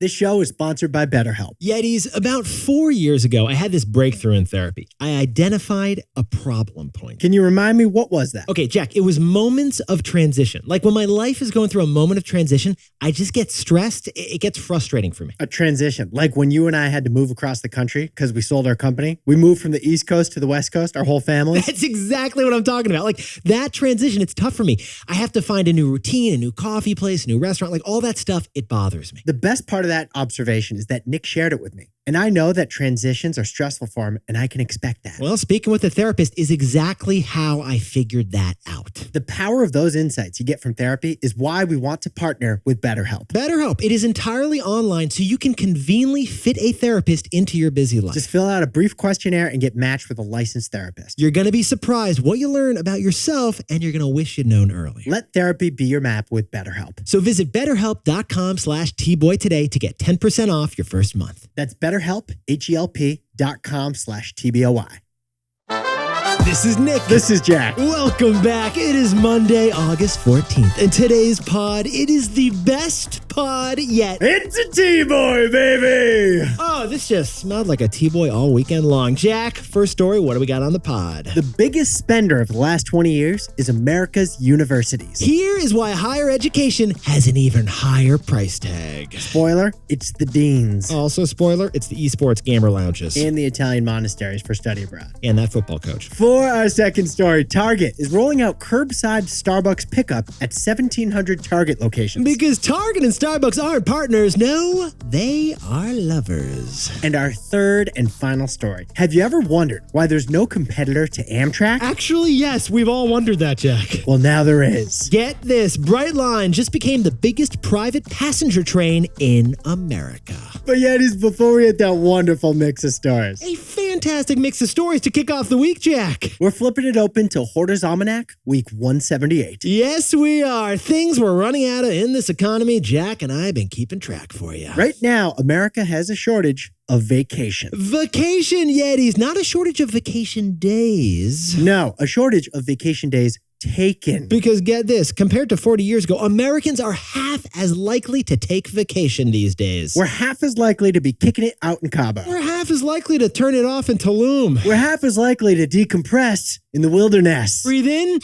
This show is sponsored by BetterHelp. Yetis, about 4 years ago, I had this breakthrough in therapy. I identified a problem point. Can you remind me, what was that? Okay, Jack, it was moments of transition. Like when my life is going through a moment of transition, I just get stressed. It gets frustrating for me. A transition, like when you and I had to move across the country because we sold our company. We moved from the East Coast to the West Coast, our whole family. That's exactly what I'm talking about. Like that transition, it's tough for me. I have to find a new routine, a new coffee place, a new restaurant, like all that stuff, it bothers me. The best part of that observation is that Nick shared it with me. And I know that transitions are stressful for him, and I can expect that. Well, speaking with a therapist is exactly how I figured that out. The power of those insights you get from therapy is why we want to partner with BetterHelp. BetterHelp, it is entirely online, so you can conveniently fit a therapist into your busy life. Just fill out a brief questionnaire and get matched with a licensed therapist. You're going to be surprised what you learn about yourself, and you're going to wish you'd known earlier. Let therapy be your map with BetterHelp. So visit betterhelp.com/tboy today to get 10% off your first month. That's BetterHelp, HELP.com/TBOY. This is Nick. This is Jack. Welcome back. It is Monday, August 14th. And today's pod, it is the best pod yet. It's a T-Boy, baby! Oh, this just smelled like a T-Boy all weekend long. Jack, first story, what do we got on the pod? The biggest spender of the last 20 years is America's universities. Here is why higher education has an even higher price tag. Spoiler, it's the deans. Also, spoiler, it's the esports gamer lounges. And the Italian monasteries for study abroad. And that football coach. For our second story, Target is rolling out curbside Starbucks pickup at 1,700 Target locations. Because Target and Starbucks aren't partners, no, they are lovers. And our third and final story. Have you ever wondered why there's no competitor to Amtrak? Actually, yes, we've all wondered that, Jack. Well, now there is. Get this, Brightline just became the biggest private passenger train in America. But yet, before we hit that wonderful mix of stars. A fantastic mix of stories to kick off the week, Jack. We're flipping it open to Hoarder's Almanac, week 178. Yes, we are. Things we're running out of in this economy. Jack and I have been keeping track for you. Right now, America has a shortage of vacation. Vacation, Yetis. Not a shortage of vacation days. No, a shortage of vacation days taken. Because get this, compared to 40 years ago, Americans are half as likely to take vacation these days. We're half as likely to be kicking it out in Cabo. We're half as likely to turn it off in Tulum. We're half as likely to decompress in the wilderness. Breathe in,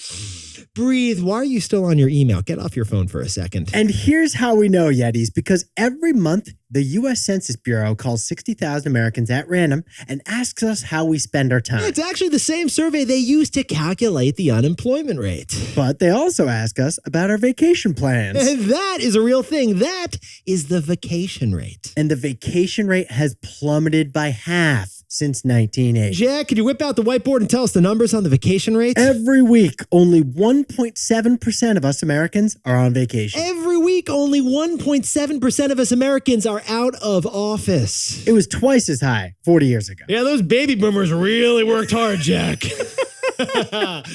breathe. Why are you still on your email? Get off your phone for a second. And here's how we know, Yetis, because every month, the U.S. Census Bureau calls 60,000 Americans at random and asks us how we spend our time. It's actually the same survey they use to calculate the unemployment rate. But they also ask us about our vacation plans. And that is a real thing. That is the vacation rate. And the vacation rate has plummeted by half since 1980. Jack, could you whip out the whiteboard and tell us the numbers on the vacation rate? Every week, only 1.7% of us Americans are on vacation. Every week, only 1.7% of us Americans are out of office. It was twice as high 40 years ago. Yeah, those baby boomers really worked hard, Jack.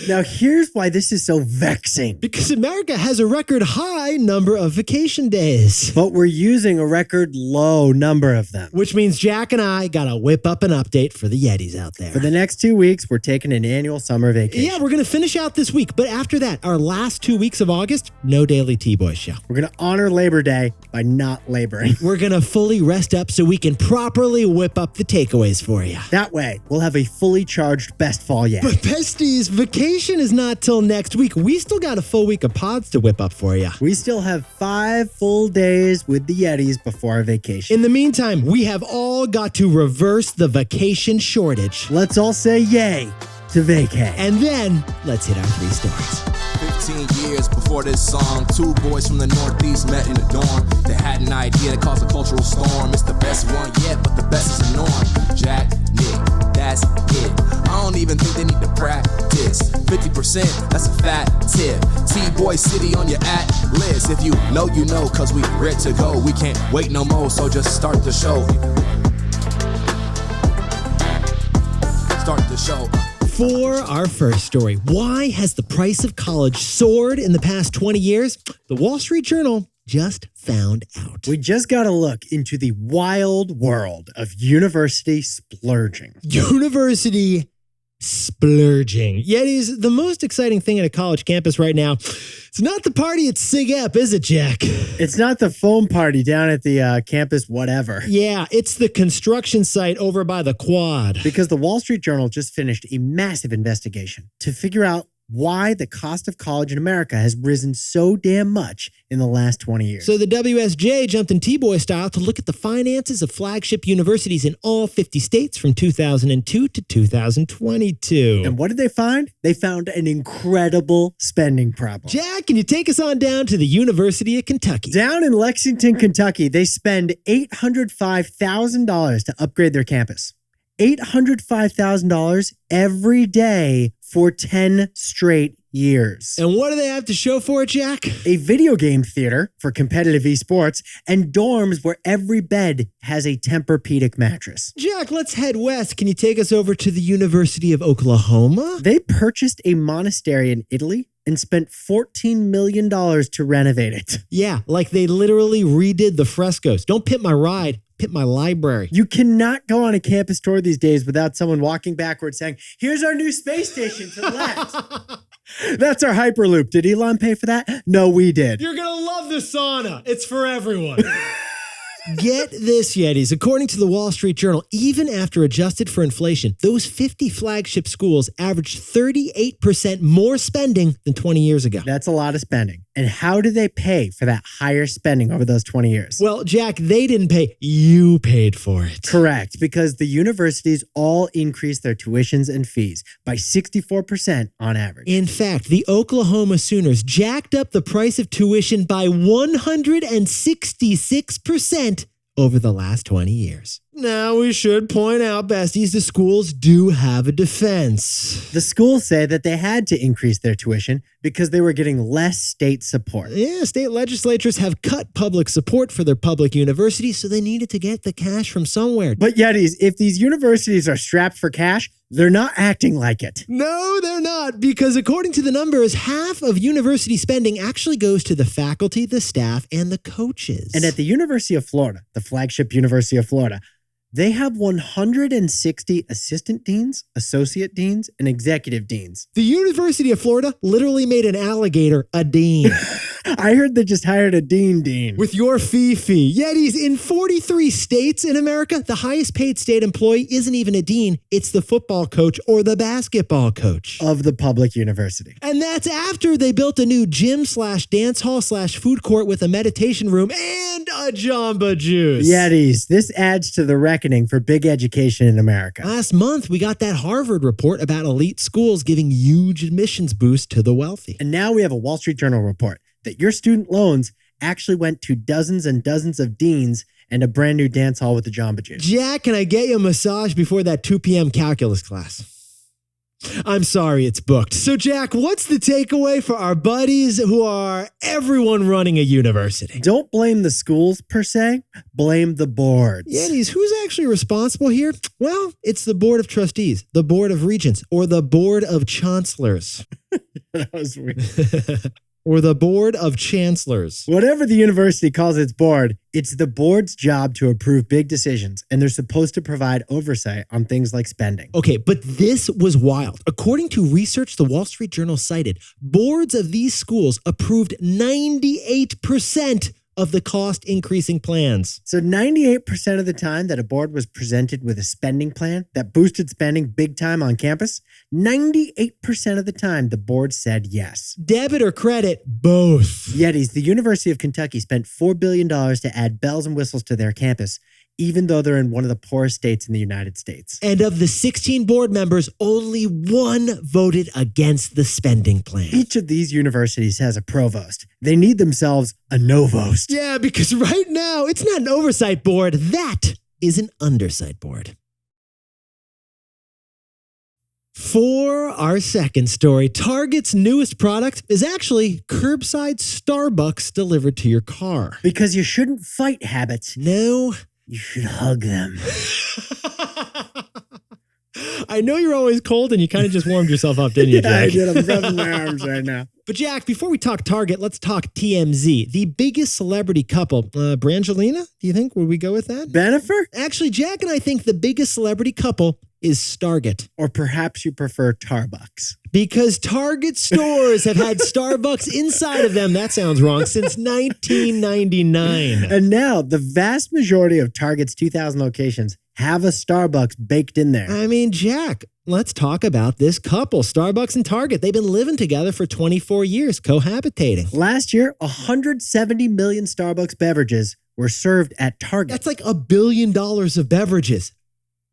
Now, here's why this is so vexing. Because America has a record high number of vacation days. But we're using a record low number of them. Which means Jack and I got to whip up an update for the Yetis out there. For the next 2 weeks, we're taking an annual summer vacation. Yeah, we're going to finish out this week. But after that, our last 2 weeks of August, no daily T-Boy show. We're going to honor Labor Day by not laboring. We're going to fully rest up so we can properly whip up the takeaways for you. That way, we'll have a fully charged best fall yet. But besties, vacation is not till next week. We still got a full week of pods to whip up for you. We still have 5 full days with the Yetis before our vacation. In the meantime, we have all got to reverse the vacation shortage. Let's all say yay to vacay. And then, let's hit our 3 stories. 15 years before this song, 2 boys from the Northeast met in a dorm. They had an idea that caused a cultural storm. It's the best one yet, but the best is the norm. Jack, Nick, that's it. I don't even think they need to practice. 50%, that's a fat tip. T-Boy City on your at-list. If you know, cause we ready to go. We can't wait no more, so just start the show. Start the show. For our first story, why has the price of college soared in the past 20 years? The Wall Street Journal just found out. We just got to look into the wild world of university splurging. University splurging. Yetis, the most exciting thing at a college campus right now, it's not the party at SIG-Ep, is it, Jack? It's not the foam party down at the campus whatever. Yeah, it's the construction site over by the quad. Because the Wall Street Journal just finished a massive investigation to figure out why the cost of college in America has risen so damn much in the last 20 years. So the WSJ jumped in T-Boy style to look at the finances of flagship universities in all 50 states from 2002 to 2022. And what did they find? They found an incredible spending problem. Jack, can you take us on down to the University of Kentucky? Down in Lexington, Kentucky, they spend $805,000 to upgrade their campus. $805,000 every day for 10 straight years. And what do they have to show for it, Jack? A video game theater for competitive esports and dorms where every bed has a Tempur-Pedic mattress. Jack, let's head west. Can you take us over to the University of Oklahoma? They purchased a monastery in Italy and spent $14 million to renovate it. Yeah, like they literally redid the frescoes. Don't pit my ride. Pit my library. You cannot go on a campus tour these days without someone walking backwards saying, here's our new space station to the left. That's our Hyperloop. Did Elon pay for that? No, we did. You're going to love the sauna. It's for everyone. Get this, Yetis. According to the Wall Street Journal, even after adjusted for inflation, those 50 flagship schools averaged 38% more spending than 20 years ago. That's a lot of spending. And how do they pay for that higher spending over those 20 years? Well, Jack, they didn't pay. You paid for it. Correct, because the universities all increased their tuitions and fees by 64% on average. In fact, the Oklahoma Sooners jacked up the price of tuition by 166% over the last 20 years. Now, we should point out, besties, the schools do have a defense. The schools say that they had to increase their tuition because they were getting less state support. Yeah, state legislatures have cut public support for their public universities, so they needed to get the cash from somewhere. But Yetis, if these universities are strapped for cash, they're not acting like it. No, they're not, because according to the numbers, half of university spending actually goes to the faculty, the staff, and the coaches. And at the University of Florida, the flagship University of Florida, they have 160 assistant deans, associate deans, and executive deans. The University of Florida literally made an alligator a dean. I heard they just hired a dean. With your fee. Yetis, in 43 states in America, the highest paid state employee isn't even a dean. It's the football coach or the basketball coach of the public university. And that's after they built a new gym/dance hall/food court with a meditation room and a Jamba Juice. Yetis, this adds to the reckoning for big education in America. Last month, we got that Harvard report about elite schools giving huge admissions boosts to the wealthy. And now we have a Wall Street Journal report that your student loans actually went to dozens and dozens of deans and a brand new dance hall with the Jamba Juice. Jack, can I get you a massage before that 2 p.m. calculus class? I'm sorry, it's booked. So, Jack, what's the takeaway for our buddies who are everyone running a university? Don't blame the schools, per se. Blame the boards. Yetis, who's actually responsible here? Well, it's the Board of Trustees, the Board of Regents, or the Board of Chancellors. That was weird. Or the Board of Chancellors. Whatever the university calls its board, it's the board's job to approve big decisions, and they're supposed to provide oversight on things like spending. Okay, but this was wild. According to research the Wall Street Journal cited, boards of these schools approved 98% of the cost increasing plans. So 98% of the time that a board was presented with a spending plan that boosted spending big time on campus, 98% of the time the board said yes. Debit or credit, both. Yetis, the University of Kentucky spent $4 billion to add bells and whistles to their campus, even though they're in one of the poorest states in the United States. And of the 16 board members, only one voted against the spending plan. Each of these universities has a provost. They need themselves a novost. Yeah, because right now, it's not an oversight board. That is an undersight board. For our second story, Target's newest product is actually curbside Starbucks delivered to your car. Because you shouldn't fight habits. No. You should hug them. I know you're always cold and you kind of just warmed yourself up, didn't you, Jack? Yeah, I did. I'm rubbing my arms right now. But Jack, before we talk Target, let's talk TMZ. The biggest celebrity couple, Brangelina, do you think? Would we go with that? Bennifer? Actually, Jack and I think the biggest celebrity couple is Stargate. Or perhaps you prefer Tarbucks. Because Target stores have had Starbucks inside of them, that sounds wrong, since 1999. And now the vast majority of Target's 2,000 locations have a Starbucks baked in there. I mean, Jack, let's talk about this couple, Starbucks and Target. They've been living together for 24 years, cohabitating. Last year, 170 million Starbucks beverages were served at Target. That's like $1 billion of beverages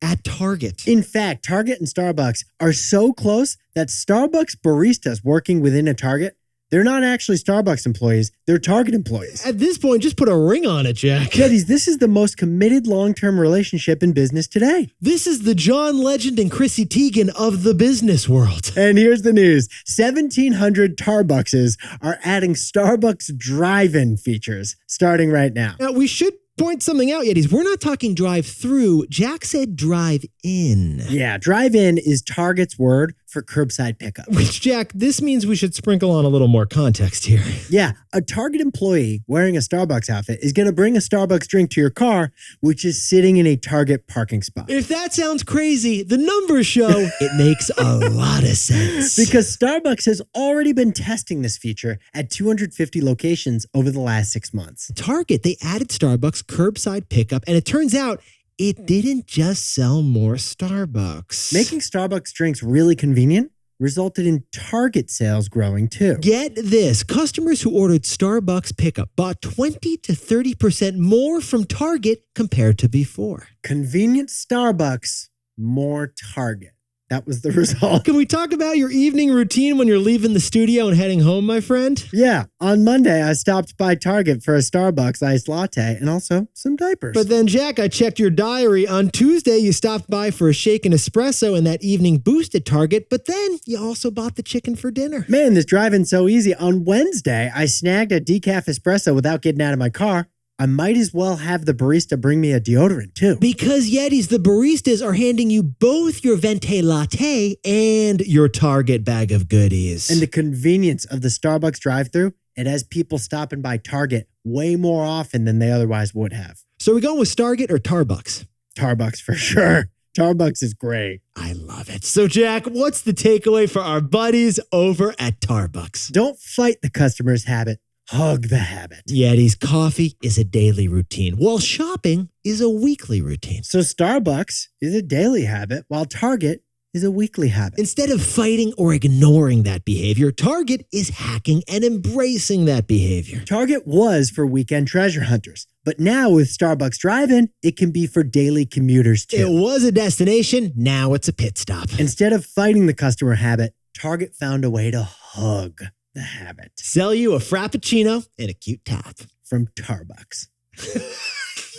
at Target. In fact, Target and Starbucks are so close that Starbucks baristas working within a Target, they're not actually Starbucks employees, they're Target employees. At this point, just put a ring on it, Jack. Jeddies, this is the most committed long-term relationship in business today. This is the John Legend and Chrissy Teigen of the business world. And here's the news. 1,700 Tarbuckses are adding Starbucks drive-in features starting right now. Now, we should point something out, Yetis. We're not talking drive-through. Jack said drive-in. Yeah, drive-in is Target's word for curbside pickup. Which, Jack, this means we should sprinkle on a little more context here. Yeah, a Target employee wearing a Starbucks outfit is going to bring a Starbucks drink to your car, which is sitting in a Target parking spot. If that sounds crazy, the numbers show it makes a lot of sense. Because Starbucks has already been testing this feature at 250 locations over the last 6 months. Target, they added Starbucks curbside pickup, and it turns out it didn't just sell more Starbucks. Making Starbucks drinks really convenient resulted in Target sales growing too. Get this. Customers who ordered Starbucks pickup bought 20 to 30% more from Target compared to before. Convenient Starbucks, more Target. That was the result. Can we talk about your evening routine when you're leaving the studio and heading home, my friend? Yeah, on Monday, I stopped by Target for a Starbucks iced latte and also some diapers. But then, Jack, I checked your diary. On Tuesday, you stopped by for a shaken espresso and that evening boost at Target, but then you also bought the chicken for dinner. Man, this drive-in's so easy. On Wednesday, I snagged a decaf espresso without getting out of my car. I might as well have the barista bring me a deodorant, too. Because, Yetis, the baristas are handing you both your venti latte and your Target bag of goodies. And the convenience of the Starbucks drive-thru, it has people stopping by Target way more often than they otherwise would have. So are we going with Stargate or Tarbucks? Tarbucks for sure. Tarbucks is great. I love it. So, Jack, what's the takeaway for our buddies over at Tarbucks? Don't fight the customer's habit. Hug the habit. Yetis, coffee is a daily routine, while shopping is a weekly routine. So Starbucks is a daily habit, while Target is a weekly habit. Instead of fighting or ignoring that behavior, Target is hacking and embracing that behavior. Target was for weekend treasure hunters, but now with Starbucks Drive-In, it can be for daily commuters too. It was a destination, now it's a pit stop. Instead of fighting the customer habit, Target found a way to hug the habit. Sell you a Frappuccino and a cute top. From Tarbucks.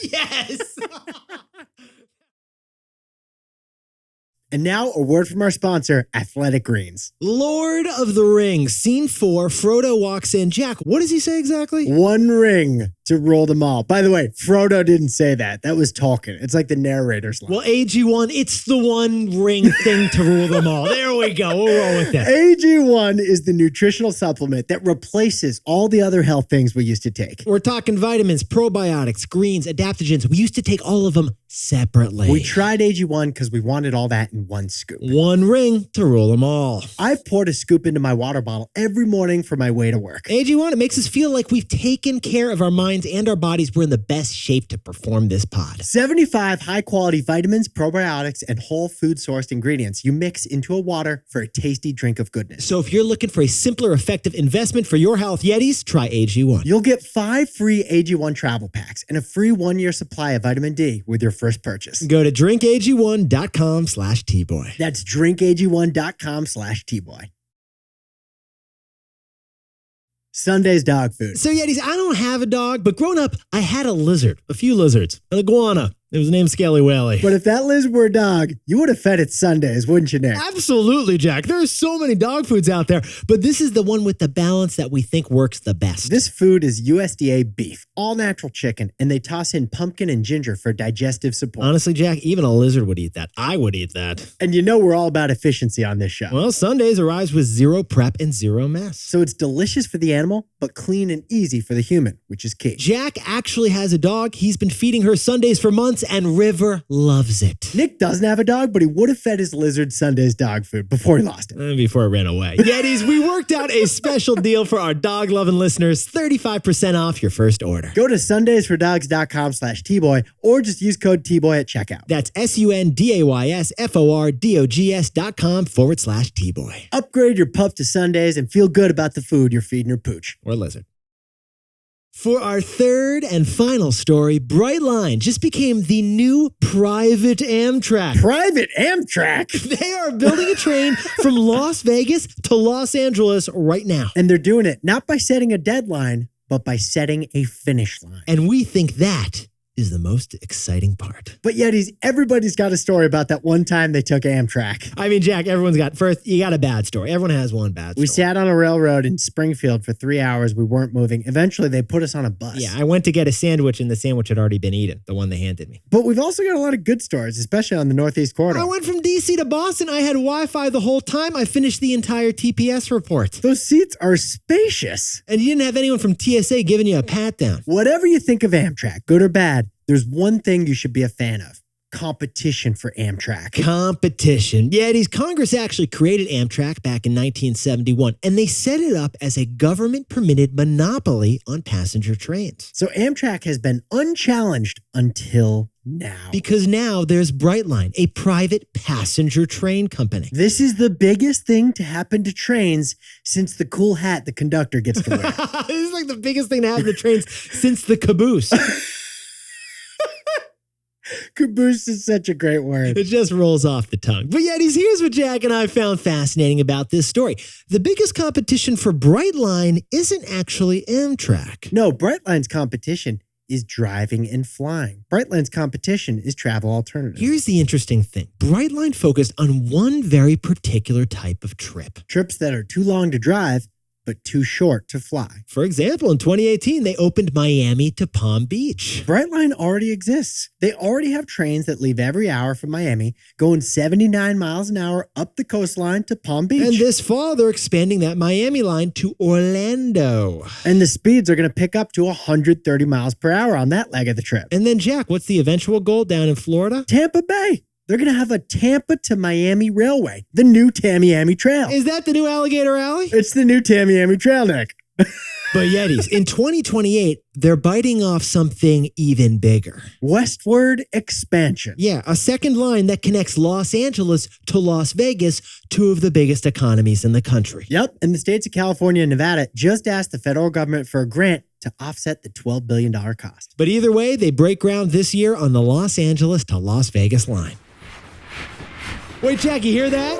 Yes! And now a word from our sponsor, Athletic Greens. Lord of the Rings, scene 4, Frodo walks in. Jack, what does he say exactly? One ring to rule them all. By the way, Frodo didn't say that. That was Tolkien. It's like the narrator's line. Well, AG1, it's the one ring thing to rule them all. There we go. We'll roll with that. AG1 is the nutritional supplement that replaces all the other health things we used to take. We're talking vitamins, probiotics, greens, adaptogens. We used to take all of them separately. We tried AG1 because we wanted all that in one scoop. One ring to rule them all. I've poured a scoop into my water bottle every morning for my way to work. AG1, it makes us feel like we've taken care of our minds and our bodies. We're in the best shape to perform this pod. 75 high-quality vitamins, probiotics, and whole food-sourced ingredients you mix into a water for a tasty drink of goodness. So if you're looking for a simpler, effective investment for your health, Yetis, try AG1. You'll get 5 free AG1 travel packs and a free 1-year supply of vitamin D with your first purchase. Go to drinkag1.com/tboy. That's drinkag1.com/tboy. Sunday's dog food. So, Yetis, I don't have a dog, but growing up, I had a lizard, a few lizards, an iguana. It was named Scaly Whaley. But if that lizard were a dog, you would have fed it Sundays, wouldn't you, Nick? Absolutely, Jack. There are so many dog foods out there, but this is the one with the balance that we think works the best. This food is USDA beef, all natural chicken, and they toss in pumpkin and ginger for digestive support. Honestly, Jack, even a lizard would eat that. I would eat that. And you know we're all about efficiency on this show. Well, Sundays arrives with zero prep and zero mess. So it's delicious for the animal, but clean and easy for the human, which is key. Jack actually has a dog. He's been feeding her Sundays for months. months, and River loves it. Nick doesn't have a dog, but he would have fed his lizard Sunday's dog food before he lost it. Before it ran away. Yetis, we worked out a special deal for our dog-loving listeners, 35% off your first order. Go to sundaysfordogs.com/tboy or just use code TBOY at checkout. That's sundaysfordogs.com/tboy. Upgrade your pup to Sundays and feel good about the food you're feeding your pooch. Or lizard. For our third and final story, Brightline just became the new private Amtrak. Private Amtrak? They are building a train from Las Vegas to Los Angeles right now. And they're doing it not by setting a deadline, but by setting a finish line. And we think that is the most exciting part. But Yetis, everybody's got a story about that one time they took Amtrak. I mean, Jack, you got a bad story. Everyone has one bad story. We sat on a railroad in Springfield for 3 hours. We weren't moving. Eventually, they put us on a bus. Yeah, I went to get a sandwich and the sandwich had already been eaten, the one they handed me. But we've also got a lot of good stories, especially on the Northeast Corridor. I went from D.C. to Boston. I had Wi-Fi the whole time. I finished the entire TPS report. Those seats are spacious. And you didn't have anyone from TSA giving you a pat down. Whatever you think of Amtrak, good or bad, there's one thing you should be a fan of. Competition for Amtrak. Competition. Yetis, Congress actually created Amtrak back in 1971, and they set it up as a government-permitted monopoly on passenger trains. So Amtrak has been unchallenged until now. Because now there's Brightline, a private passenger train company. This is the biggest thing to happen to trains since the cool hat the conductor gets to wear. This is like the biggest thing to happen to trains since the caboose. Caboose is such a great word. It just rolls off the tongue. But Yetis, here's what Jack and I found fascinating about this story. The biggest competition for Brightline isn't actually Amtrak. No, Brightline's competition is driving and flying. Brightline's competition is travel alternatives. Here's the interesting thing. Brightline focused on one very particular type of trip. Trips that are too long to drive, but too short to fly. For example, in 2018, they opened Miami to Palm Beach. Brightline already exists. They already have trains that leave every hour from Miami, going 79 miles an hour up the coastline to Palm Beach. And this fall, they're expanding that Miami line to Orlando. And the speeds are going to pick up to 130 miles per hour on that leg of the trip. And then, Jack, what's the eventual goal down in Florida? Tampa Bay. They're going to have a Tampa to Miami railway, the new Tamiami Trail. Is that the new Alligator Alley? It's the new Tamiami Trail, Nick. But Yetis, in 2028, they're biting off something even bigger. Westward expansion. Yeah, a second line that connects Los Angeles to Las Vegas, two of the biggest economies in the country. Yep, and the states of California and Nevada just asked the federal government for a grant to offset the $12 billion cost. But either way, they break ground this year on the Los Angeles to Las Vegas line. Wait, Jack, you hear that?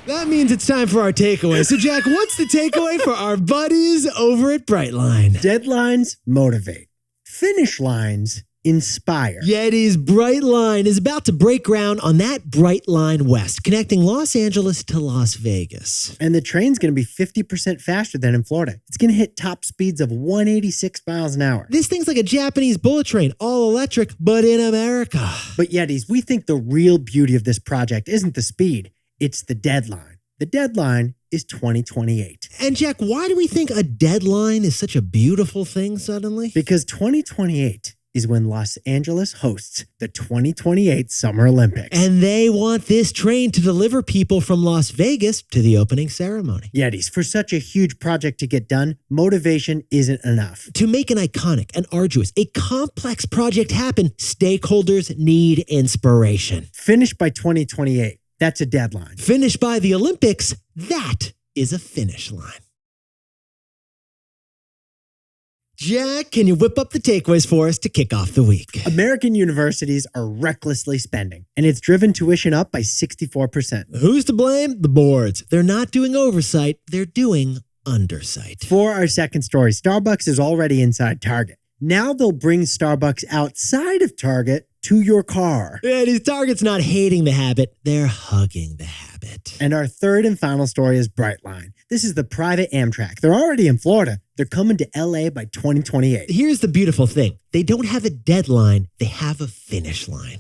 That means it's time for our takeaway. So, Jack, what's the takeaway for our buddies over at Brightline? Deadlines motivate. Finish lines inspire. Yetis, Brightline is about to break ground on that Brightline West, connecting Los Angeles to Las Vegas. And the train's going to be 50% faster than in Florida. It's going to hit top speeds of 186 miles an hour. This thing's like a Japanese bullet train, all electric, but in America. But Yetis, we think the real beauty of this project isn't the speed, it's the deadline. The deadline is 2028. And Jack, why do we think a deadline is such a beautiful thing suddenly? Because 2028 is when Los Angeles hosts the 2028 Summer Olympics. And they want this train to deliver people from Las Vegas to the opening ceremony. Yetis, for such a huge project to get done, motivation isn't enough. To make an iconic, an arduous, a complex project happen, stakeholders need inspiration. Finished by 2028. That's a deadline. Finished by the Olympics, that is a finish line. Jack, can you whip up the takeaways for us to kick off the week? American universities are recklessly spending, and it's driven tuition up by 64%. Who's to blame? The boards. They're not doing oversight, they're doing undersight. For our second story, Starbucks is already inside Target. Now they'll bring Starbucks outside of Target to your car. Yeah, these Target's not hating the habit, they're hugging the habit. And our third and final story is Brightline. This is the private Amtrak. They're already in Florida. They're coming to LA by 2028. Here's the beautiful thing. They don't have a deadline, they have a finish line.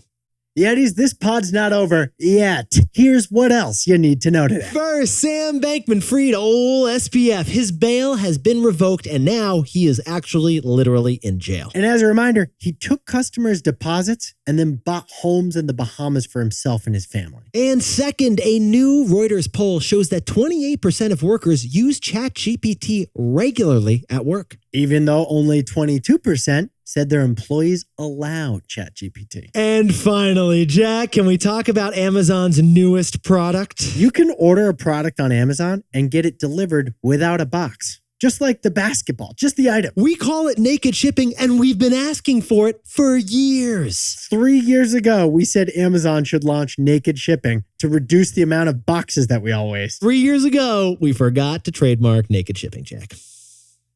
Yetis, this pod's not over yet. Here's what else you need to know today. First, Sam Bankman-Fried, old SPF. His bail has been revoked, and now he is actually literally in jail. And as a reminder, he took customers' deposits and then bought homes in the Bahamas for himself and his family. And second, a new Reuters poll shows that 28% of workers use ChatGPT regularly at work. Even though only 22% said their employees allow ChatGPT. And finally, Jack, can we talk about Amazon's newest product? You can order a product on Amazon and get it delivered without a box. Just like the basketball, just the item. We call it naked shipping, and we've been asking for it for years. 3 years ago, we said Amazon should launch naked shipping to reduce the amount of boxes that we all waste. 3 years ago, we forgot to trademark naked shipping, Jack.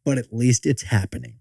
But at least it's happening.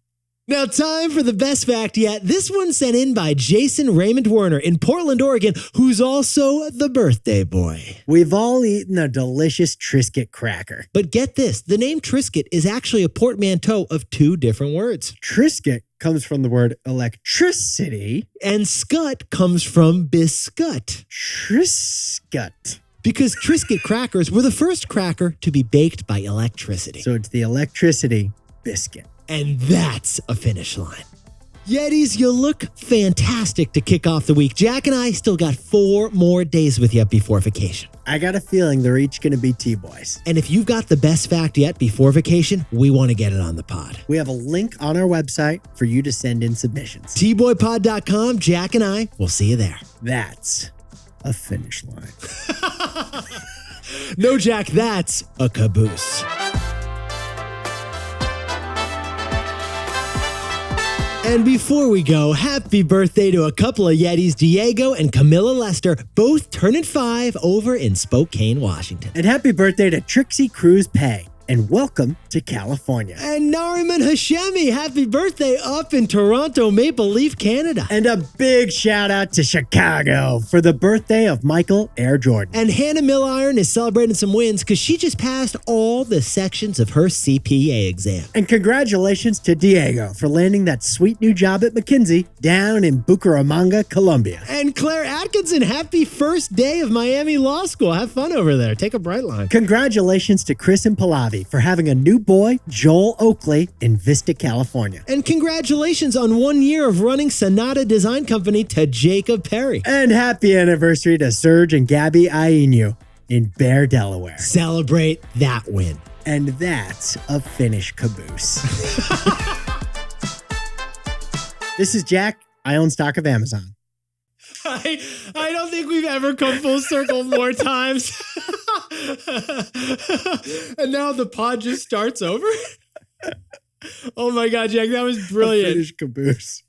Now, time for the best fact yet. This one sent in by Jason Raymond Werner in Portland, Oregon, who's also the birthday boy. We've all eaten a delicious Triscuit cracker. But get this, the name Triscuit is actually a portmanteau of two different words. Triscuit comes from the word electricity. And scut comes from biscuit. Triscuit. Because Triscuit crackers were the first cracker to be baked by electricity. So it's the electricity biscuit. And that's a finish line. Yetis, you look fantastic to kick off the week. Jack and I still got 4 more days with you before vacation. I got a feeling they're each going to be T-Boys. And if you've got the best fact yet before vacation, we want to get it on the pod. We have a link on our website for you to send in submissions. tboypod.com, Jack and I will see you there. That's a finish line. No, Jack, that's a caboose. And before we go, happy birthday to a couple of Yetis, Diego and Camilla Lester, both turning 5 over in Spokane, Washington. And happy birthday to Trixie Cruz Pay. And welcome to California. And Nariman Hashemi, happy birthday up in Toronto, Maple Leaf, Canada. And a big shout out to Chicago for the birthday of Michael Air Jordan. And Hannah Milliron is celebrating some wins because she just passed all the sections of her CPA exam. And congratulations to Diego for landing that sweet new job at McKinsey down in Bucaramanga, Colombia. And Claire Atkinson, happy first day of Miami Law School. Have fun over there. Take a Brightline. Congratulations to Chris and Pallavi for having a new boy, Joel Oakley, in Vista, California. And congratulations on 1 year of running Sonata Design Company to Jacob Perry. And happy anniversary to Serge and Gabby Ainu in Bear, Delaware. Celebrate that win. And that's a Finnish caboose. This is Jack. I own stock of Amazon. I don't think we've ever come full circle more times. And now the pod just starts over. Oh my God, Jack, that was brilliant. A Finnish caboose.